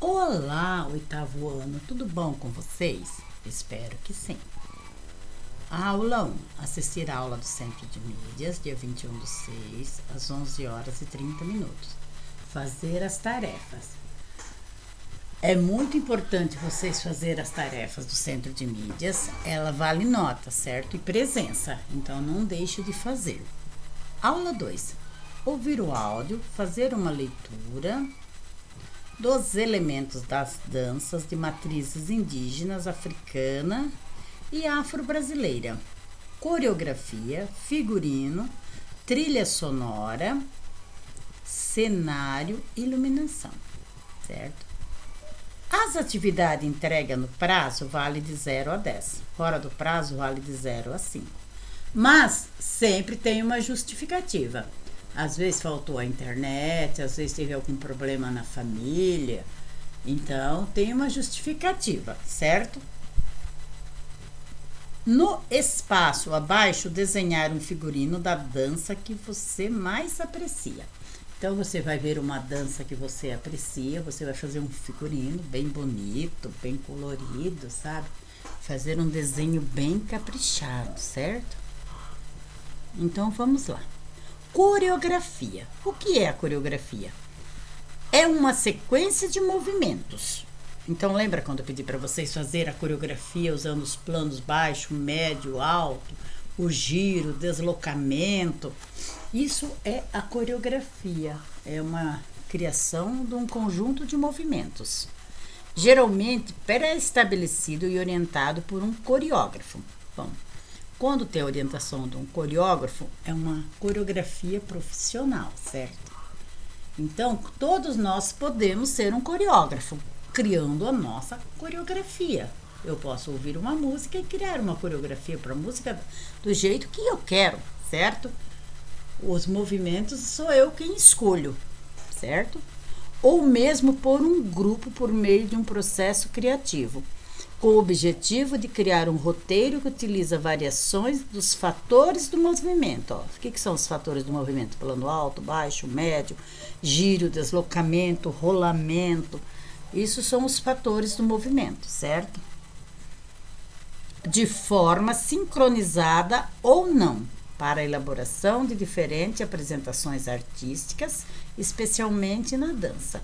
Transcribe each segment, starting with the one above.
Olá, oitavo ano, tudo bom com vocês? Espero que sim. Aula 1. Assistir a aula do Centro de Mídias, dia 21/6, às 11 horas e 30 minutos. Fazer as tarefas. É muito importante vocês fazerem as tarefas do Centro de Mídias. Ela vale nota, certo? E presença, então não deixe de fazer. Aula 2. Ouvir o áudio, fazer uma leitura dos elementos das danças de matrizes indígenas, africana e afro-brasileira, coreografia, figurino, trilha sonora, cenário e iluminação, certo? As atividades entregue no prazo vale de 0 a 10, fora do prazo vale de 0 a 5, mas sempre tem uma justificativa. Às vezes faltou a internet, às vezes teve algum problema na família. Então, tem uma justificativa, certo? No espaço abaixo, desenhar um figurino da dança que você mais aprecia. Então, você vai ver uma dança que você aprecia, você vai fazer um figurino bem bonito, bem colorido, sabe? Fazer um desenho bem caprichado, certo? Então, vamos lá. Coreografia. O que é a coreografia? É uma sequência de movimentos. Então, lembra quando eu pedi para vocês fazer a coreografia usando os planos baixo, médio, alto, o giro, deslocamento? Isso é a coreografia. É uma criação de um conjunto de movimentos. Geralmente pré-estabelecido e orientado por um coreógrafo. Bom, quando tem a orientação de um coreógrafo, é uma coreografia profissional, certo? Então, todos nós podemos ser um coreógrafo, criando a nossa coreografia. Eu posso ouvir uma música e criar uma coreografia para a música do jeito que eu quero, certo? Os movimentos sou eu quem escolho, certo? Ou mesmo por um grupo por meio de um processo criativo, com o objetivo de criar um roteiro que utiliza variações dos fatores do movimento. O que são os fatores do movimento? Plano alto, baixo, médio, giro, deslocamento, rolamento. Isso são os fatores do movimento, certo? De forma sincronizada ou não, para a elaboração de diferentes apresentações artísticas, especialmente na dança.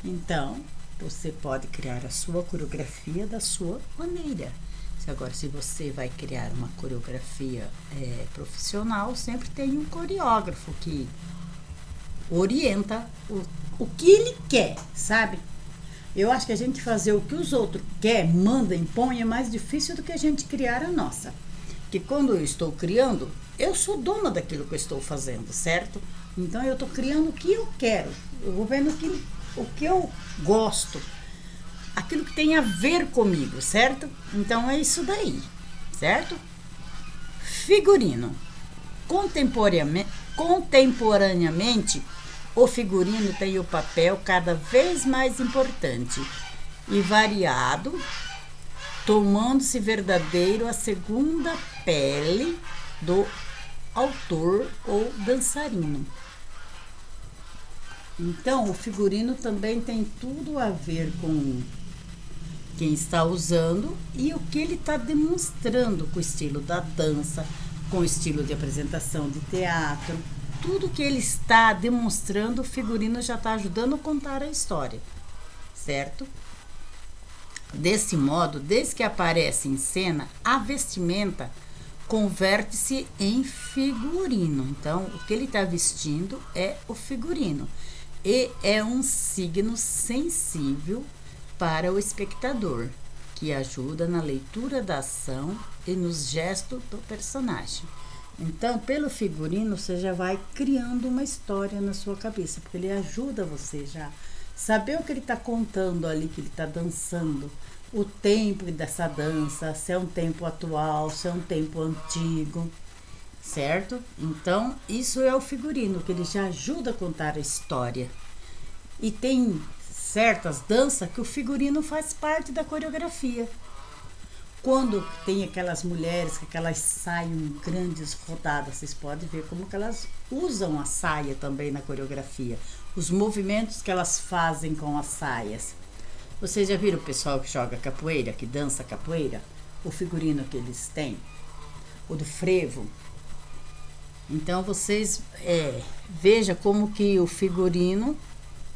Então, você pode criar a sua coreografia da sua maneira. Agora, se você vai criar uma coreografia profissional, sempre tem um coreógrafo que orienta o que ele quer, sabe? Eu acho que a gente fazer o que os outros querem, manda, impõe, é mais difícil do que a gente criar a nossa. Porque quando eu estou criando, eu sou dona daquilo que eu estou fazendo, certo? Então, eu estou criando o que eu quero. Eu vou vendo o que eu gosto, aquilo que tem a ver comigo, certo? Então é isso daí, certo? Figurino. Contemporaneamente, o figurino tem o papel cada vez mais importante e variado, tomando-se verdadeiro a segunda pele do autor ou dançarino. Então, o figurino também tem tudo a ver com quem está usando e o que ele está demonstrando com o estilo da dança, com o estilo de apresentação de teatro. Tudo que ele está demonstrando, o figurino já está ajudando a contar a história, certo? Desse modo, desde que aparece em cena, a vestimenta converte-se em figurino. Então, o que ele está vestindo é o figurino. E é um signo sensível para o espectador, que ajuda na leitura da ação e nos gestos do personagem. Então, pelo figurino, você já vai criando uma história na sua cabeça, porque ele ajuda você já saber o que ele está contando ali, que ele está dançando, o tempo dessa dança, se é um tempo atual, se é um tempo antigo, certo? Então, isso é o figurino, que ele já ajuda a contar a história. E tem certas danças que o figurino faz parte da coreografia. Quando tem aquelas mulheres que elas saiam grandes rodadas, vocês podem ver como que elas usam a saia também na coreografia. Os movimentos que elas fazem com as saias. Vocês já viram o pessoal que joga capoeira, que dança capoeira? O figurino que eles têm? O do frevo? Então vocês veja como que o figurino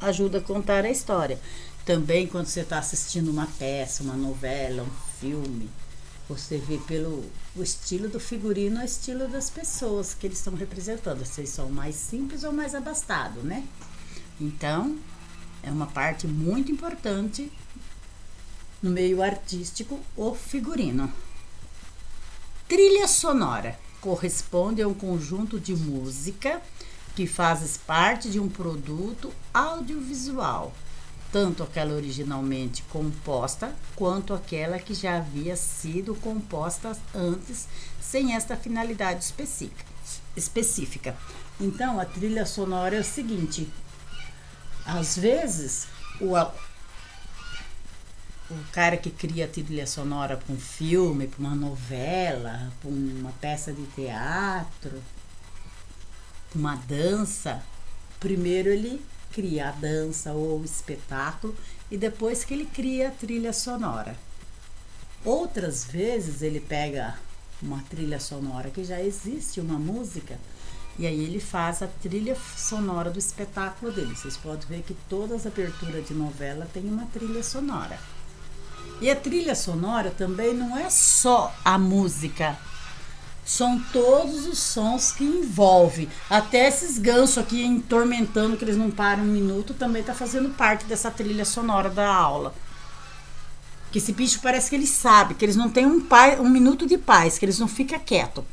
ajuda a contar a história. Também quando você está assistindo uma peça, uma novela, um filme, você vê pelo o estilo do figurino, o estilo das pessoas que eles estão representando. Vocês são mais simples ou mais abastados, né? Então, é uma parte muito importante no meio artístico, o figurino. Trilha sonora corresponde a um conjunto de música que faz parte de um produto audiovisual, tanto aquela originalmente composta, quanto aquela que já havia sido composta antes, sem esta finalidade específica. Então, a trilha sonora é o seguinte: às vezes, o cara que cria a trilha sonora para um filme, para uma novela, para uma peça de teatro, uma dança, primeiro ele cria a dança ou o espetáculo e depois que ele cria a trilha sonora. Outras vezes ele pega uma trilha sonora que já existe, uma música, e aí ele faz a trilha sonora do espetáculo dele. Vocês podem ver que todas as aberturas de novela tem uma trilha sonora. E a trilha sonora também não é só a música, são todos os sons que envolvem. Até esses gansos aqui entormentando, que eles não param um minuto, também está fazendo parte dessa trilha sonora da aula. Que esse bicho parece que ele sabe, que eles não têm um minuto de paz, que eles não ficam quietos.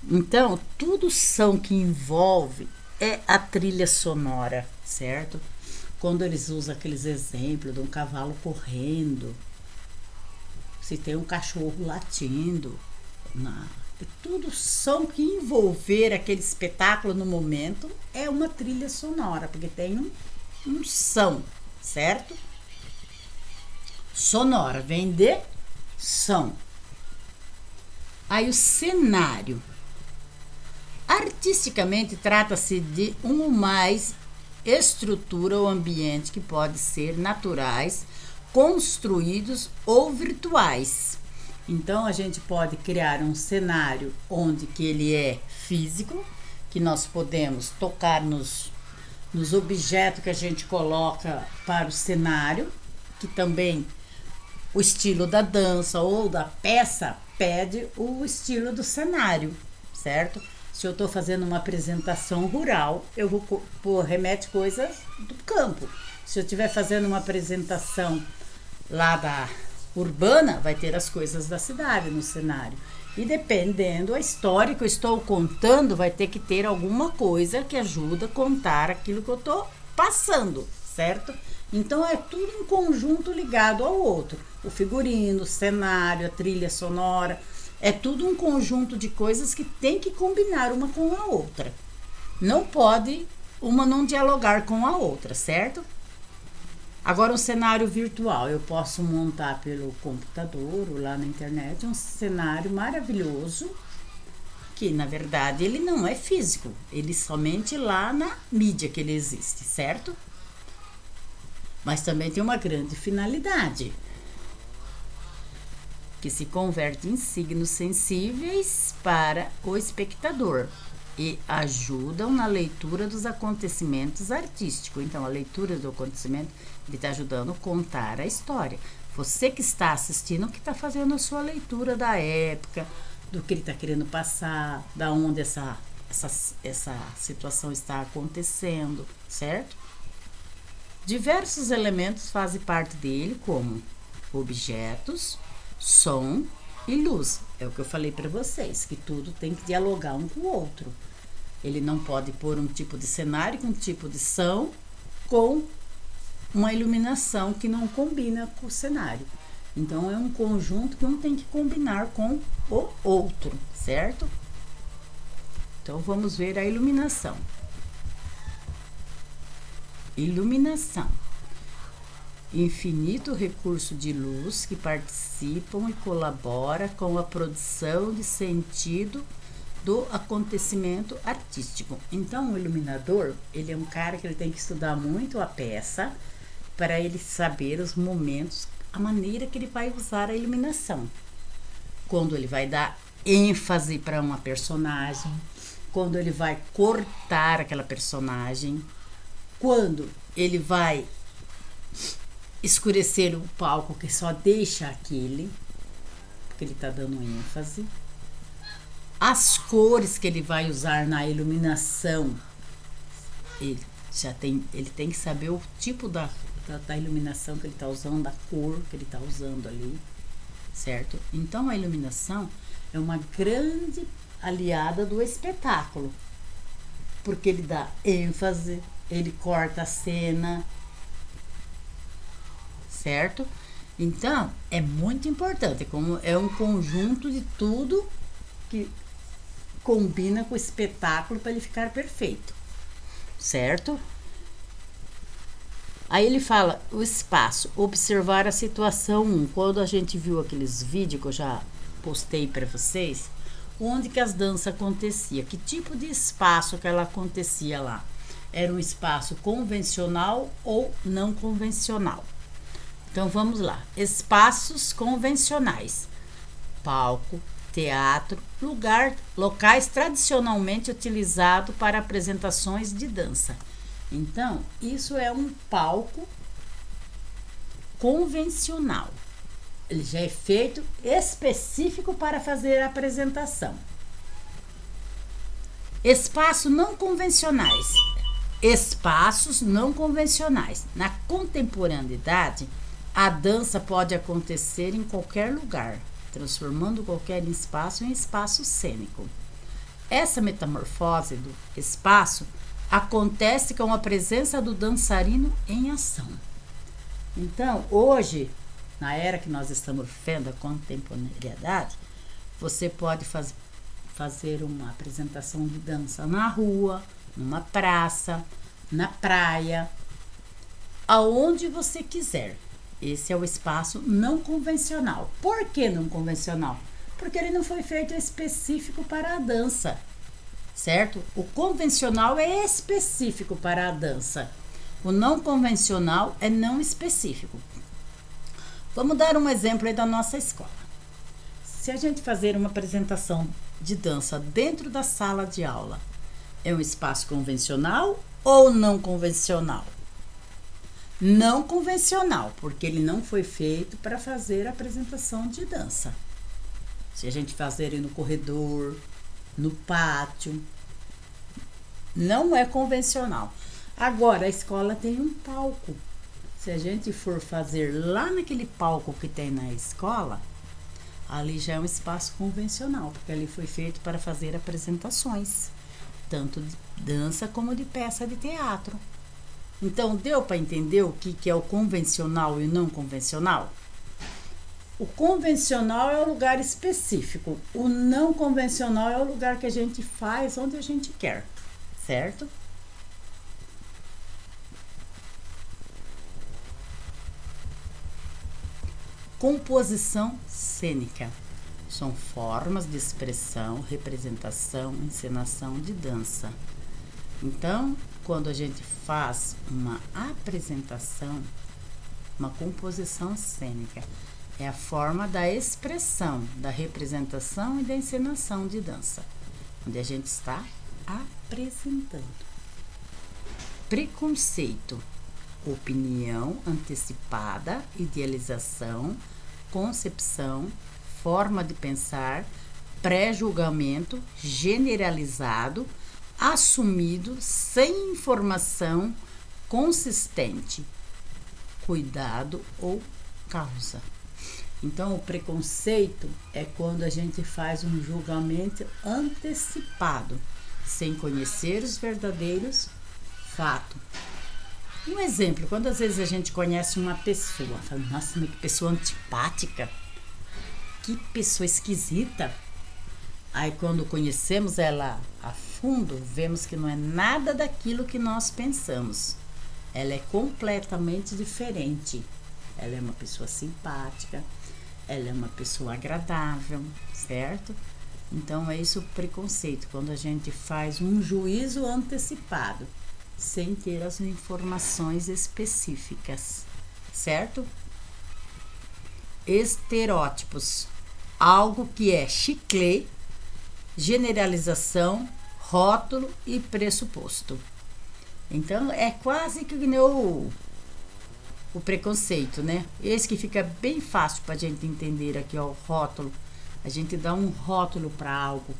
Então, tudo som que envolve é a trilha sonora, certo? Quando eles usam aqueles exemplos de um cavalo correndo, se tem um cachorro latindo, tudo som que envolver aquele espetáculo no momento é uma trilha sonora, porque tem um som, certo? Sonora vem de som. Aí o cenário. Artisticamente trata-se de um ou mais estrutura ou ambiente que pode ser naturais, construídos ou virtuais. Então a gente pode criar um cenário onde que ele é físico, que nós podemos tocar nos objetos que a gente coloca para o cenário, que também o estilo da dança ou da peça pede o estilo do cenário, certo? Se eu estou fazendo uma apresentação rural, eu vou remete coisas do campo. Se eu estiver fazendo uma apresentação lá da urbana, vai ter as coisas da cidade no cenário. E dependendo da história que eu estou contando, vai ter que ter alguma coisa que ajuda a contar aquilo que eu estou passando, certo? Então é tudo um conjunto ligado ao outro. O figurino, o cenário, a trilha sonora, é tudo um conjunto de coisas que tem que combinar uma com a outra. Não pode uma não dialogar com a outra, certo? Agora, um cenário virtual, eu posso montar pelo computador ou lá na internet um cenário maravilhoso, que na verdade ele não é físico, ele somente lá na mídia que ele existe, certo? Mas também tem uma grande finalidade, que se converte em signos sensíveis para o espectador e ajudam na leitura dos acontecimentos artísticos. Então, a leitura do acontecimento, ele está ajudando a contar a história. Você que está assistindo, que está fazendo a sua leitura da época, do que ele está querendo passar, da onde essa situação está acontecendo, certo? Diversos elementos fazem parte dele, como objetos, som e luz. É o que eu falei para vocês, que tudo tem que dialogar um com o outro. Ele não pode pôr um tipo de cenário com um tipo de som com uma iluminação que não combina com o cenário. Então é um conjunto que um tem que combinar com o outro, certo? Então vamos ver a iluminação. Iluminação. Infinito recurso de luz que participam e colabora com a produção de sentido do acontecimento artístico. Então, o iluminador, ele é um cara que ele tem que estudar muito a peça, para ele saber os momentos, a maneira que ele vai usar a iluminação. Quando ele vai dar ênfase para uma personagem, quando ele vai cortar aquela personagem, quando ele vai escurecer o palco que só deixa aquele, porque ele está dando ênfase. As cores que ele vai usar na iluminação, ele tem que saber o tipo da iluminação que ele está usando, da cor que ele está usando ali, certo? Então a iluminação é uma grande aliada do espetáculo, porque ele dá ênfase, ele corta a cena, certo? Então é muito importante, como é um conjunto de tudo que combina com o espetáculo para ele ficar perfeito, certo? Aí ele fala o espaço, observar a situação 1. Quando a gente viu aqueles vídeos que eu já postei para vocês, onde que as danças aconteciam, que tipo de espaço que ela acontecia lá? Era um espaço convencional ou não convencional? Então vamos lá. Espaços convencionais: palco, teatro, locais tradicionalmente utilizados para apresentações de dança. Então, isso é um palco convencional. Ele já é feito específico para fazer a apresentação. Espaços não convencionais. Espaços não convencionais. Na contemporaneidade, a dança pode acontecer em qualquer lugar, transformando qualquer espaço em espaço cênico. Essa metamorfose do espaço acontece com a presença do dançarino em ação. Então, hoje, na era que nós estamos vivendo, a contemporaneidade, você pode fazer uma apresentação de dança na rua, numa praça, na praia, aonde você quiser. Esse é o espaço não convencional. Por que não convencional? Porque ele não foi feito específico para a dança, certo? O convencional é específico para a dança. O não convencional é não específico. Vamos dar um exemplo aí da nossa escola. Se a gente fazer uma apresentação de dança dentro da sala de aula, é um espaço convencional ou não convencional? Não convencional, porque ele não foi feito para fazer a apresentação de dança. Se a gente fazer ele no corredor, no pátio, não é convencional. Agora, a escola tem um palco. Se a gente for fazer lá naquele palco que tem na escola, ali já é um espaço convencional, porque ali foi feito para fazer apresentações, tanto de dança como de peça de teatro. Então, deu para entender o que é o convencional e o não convencional? O convencional é o lugar específico. O não convencional é o lugar que a gente faz onde a gente quer, certo? Composição cênica. São formas de expressão, representação, encenação de dança. Então, quando a gente faz uma apresentação, uma composição cênica, é a forma da expressão, da representação e da encenação de dança, onde a gente está apresentando. Preconceito: opinião antecipada, idealização, concepção, forma de pensar, pré-julgamento generalizado, assumido, sem informação consistente, cuidado ou causa. Então, o preconceito é quando a gente faz um julgamento antecipado, sem conhecer os verdadeiros fatos. Um exemplo, quando às vezes a gente conhece uma pessoa, fala, nossa, mas que pessoa antipática, que pessoa esquisita. Aí quando conhecemos ela a fundo, vemos que não é nada daquilo que nós pensamos. Ela é completamente diferente. Ela é uma pessoa simpática, ela é uma pessoa agradável, certo? Então é isso o preconceito, quando a gente faz um juízo antecipado. sem ter as informações específicas, certo? Estereótipos, algo que é chiclete, generalização, rótulo e pressuposto. Então é quase que nem o preconceito, né? Esse que fica bem fácil para a gente entender aqui, ó, o rótulo. A gente dá um rótulo para algo,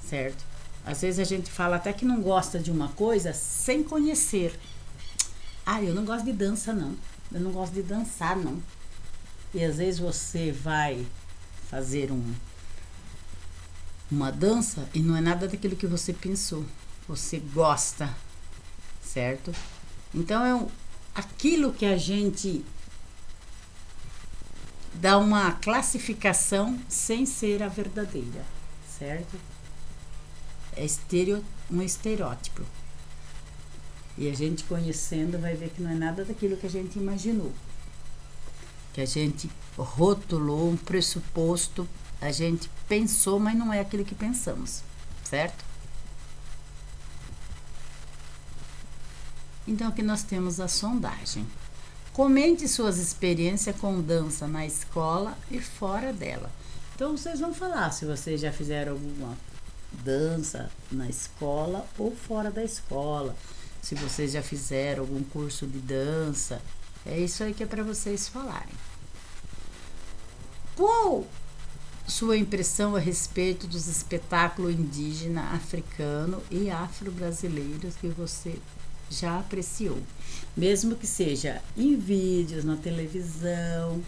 certo? Às vezes a gente fala até que não gosta de uma coisa sem conhecer. Ah, eu não gosto de dança, não. Eu não gosto de dançar, não. E às vezes você vai fazer uma dança e não é nada daquilo que você pensou. Você gosta, certo? Então aquilo que a gente dá uma classificação sem ser a verdadeira, certo? É um estereótipo. E a gente conhecendo vai ver que não é nada daquilo que a gente imaginou. Que a gente rotulou um pressuposto, a gente pensou, mas não é aquilo que pensamos, certo? Então aqui nós temos a sondagem. Comente suas experiências com dança na escola e fora dela. Então vocês vão falar se vocês já fizeram alguma dança na escola ou fora da escola. Se vocês já fizeram algum curso de dança. É isso aí que é para vocês falarem. Qual sua impressão a respeito dos espetáculos indígena, africano e afro-brasileiros que você já apreciou? Mesmo que seja em vídeos, na televisão,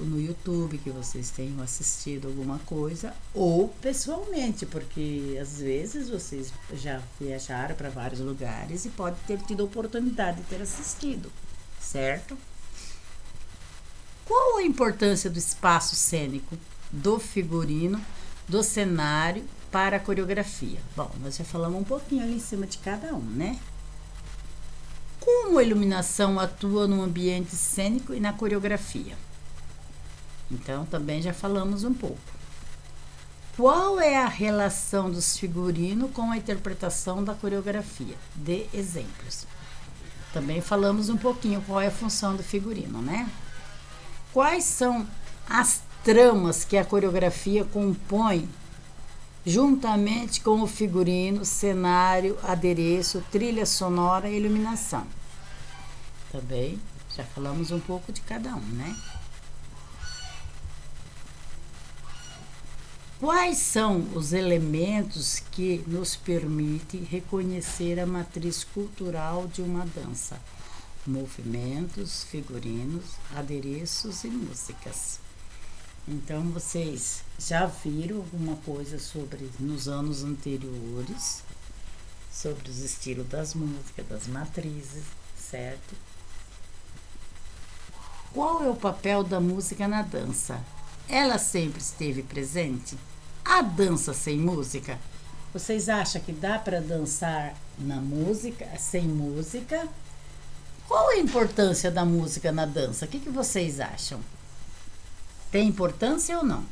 no YouTube, que vocês tenham assistido alguma coisa, ou pessoalmente, porque às vezes vocês já viajaram para vários lugares e pode ter tido a oportunidade de ter assistido, certo? Qual a importância do espaço cênico, do figurino, do cenário para a coreografia? Bom, nós já falamos um pouquinho ali em cima de cada um, né? Como a iluminação atua no ambiente cênico e na coreografia? Então, também já falamos um pouco. Qual é a relação dos figurinos com a interpretação da coreografia? Dê exemplos. Também falamos um pouquinho qual é a função do figurino, né? Quais são as tramas que a coreografia compõe juntamente com o figurino, cenário, adereço, trilha sonora e iluminação? Também já falamos um pouco de cada um, né? Quais são os elementos que nos permitem reconhecer a matriz cultural de uma dança? Movimentos, figurinos, adereços e músicas. Então, vocês já viram alguma coisa nos anos anteriores, sobre os estilos das músicas, das matrizes, certo? Qual é o papel da música na dança? Ela sempre esteve presente? A dança sem música? Vocês acham que dá para dançar na música, sem música? Qual a importância da música na dança? O que vocês acham? Tem importância ou não?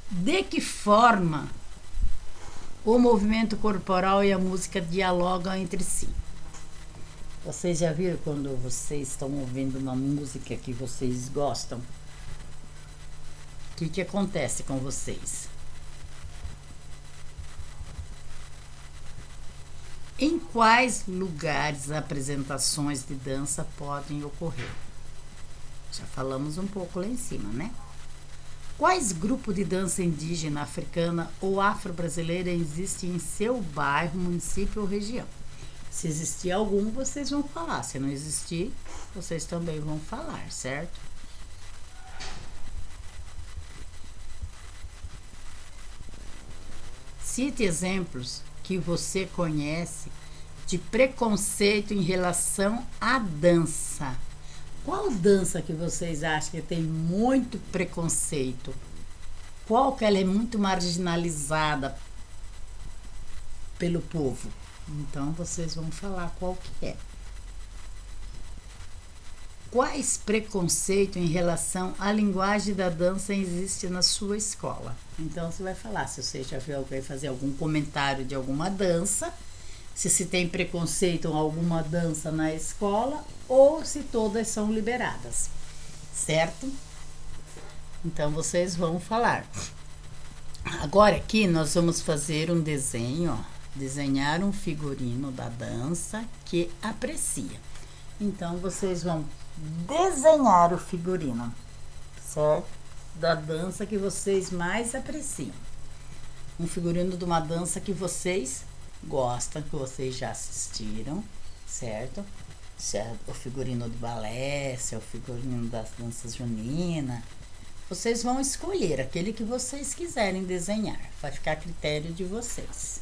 De que forma o movimento corporal e a música dialogam entre si? Vocês já viram quando vocês estão ouvindo uma música que vocês gostam? O que acontece com vocês? Em quais lugares apresentações de dança podem ocorrer? Já falamos um pouco lá em cima, né? Quais grupos de dança indígena, africana ou afro-brasileira existem em seu bairro, município ou região? Se existir algum, vocês vão falar. Se não existir, vocês também vão falar, certo? Cite exemplos que você conhece de preconceito em relação à dança. Qual dança que vocês acham que tem muito preconceito? Qual que ela é muito marginalizada pelo povo? Então vocês vão falar qual que é. quais preconceitos em relação à linguagem da dança existe na sua escola. Então você vai falar se você já viu alguém fazer algum comentário de alguma dança, se tem preconceito em alguma dança na escola ou se todas são liberadas, certo? Então vocês vão falar. Agora aqui nós vamos fazer um desenho, ó, desenhar um figurino da dança que aprecia. Então vocês vão desenhar o figurino, certo? Da dança que vocês mais apreciam. Um figurino de uma dança que vocês gostam, que vocês já assistiram, certo? Se é o figurino de balé, se é o figurino das danças juninas. Vocês vão escolher aquele que vocês quiserem desenhar. Vai ficar a critério de vocês.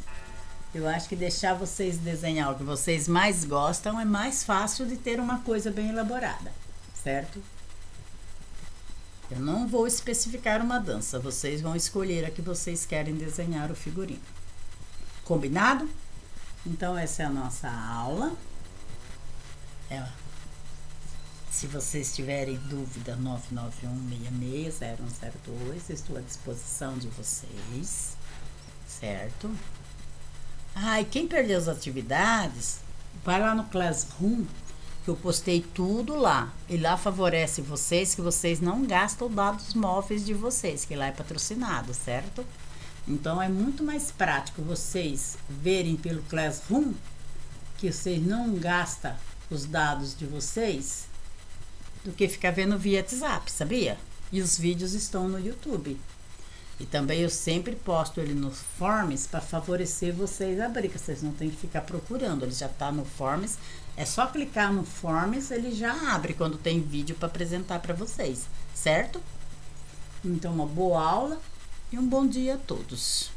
Eu acho que deixar vocês desenhar o que vocês mais gostam é mais fácil de ter uma coisa bem elaborada, certo? Eu não vou especificar uma dança, vocês vão escolher a que vocês querem desenhar o figurino. Combinado? Então essa é a nossa aula. Se vocês tiverem dúvida, 991660102, estou à disposição de vocês, certo? E quem perdeu as atividades, vai lá no Classroom, que eu postei tudo lá. E lá favorece vocês, que vocês não gastam dados móveis de vocês, que lá é patrocinado, certo? Então é muito mais prático vocês verem pelo Classroom, que vocês não gastam os dados de vocês, do que ficar vendo via WhatsApp, sabia? E os vídeos estão no YouTube. E também eu sempre posto ele nos Forms para favorecer vocês abrir, que vocês não tem que ficar procurando, ele já está no Forms. É só clicar no Forms, ele já abre quando tem vídeo para apresentar para vocês, certo? Então uma boa aula e um bom dia a todos.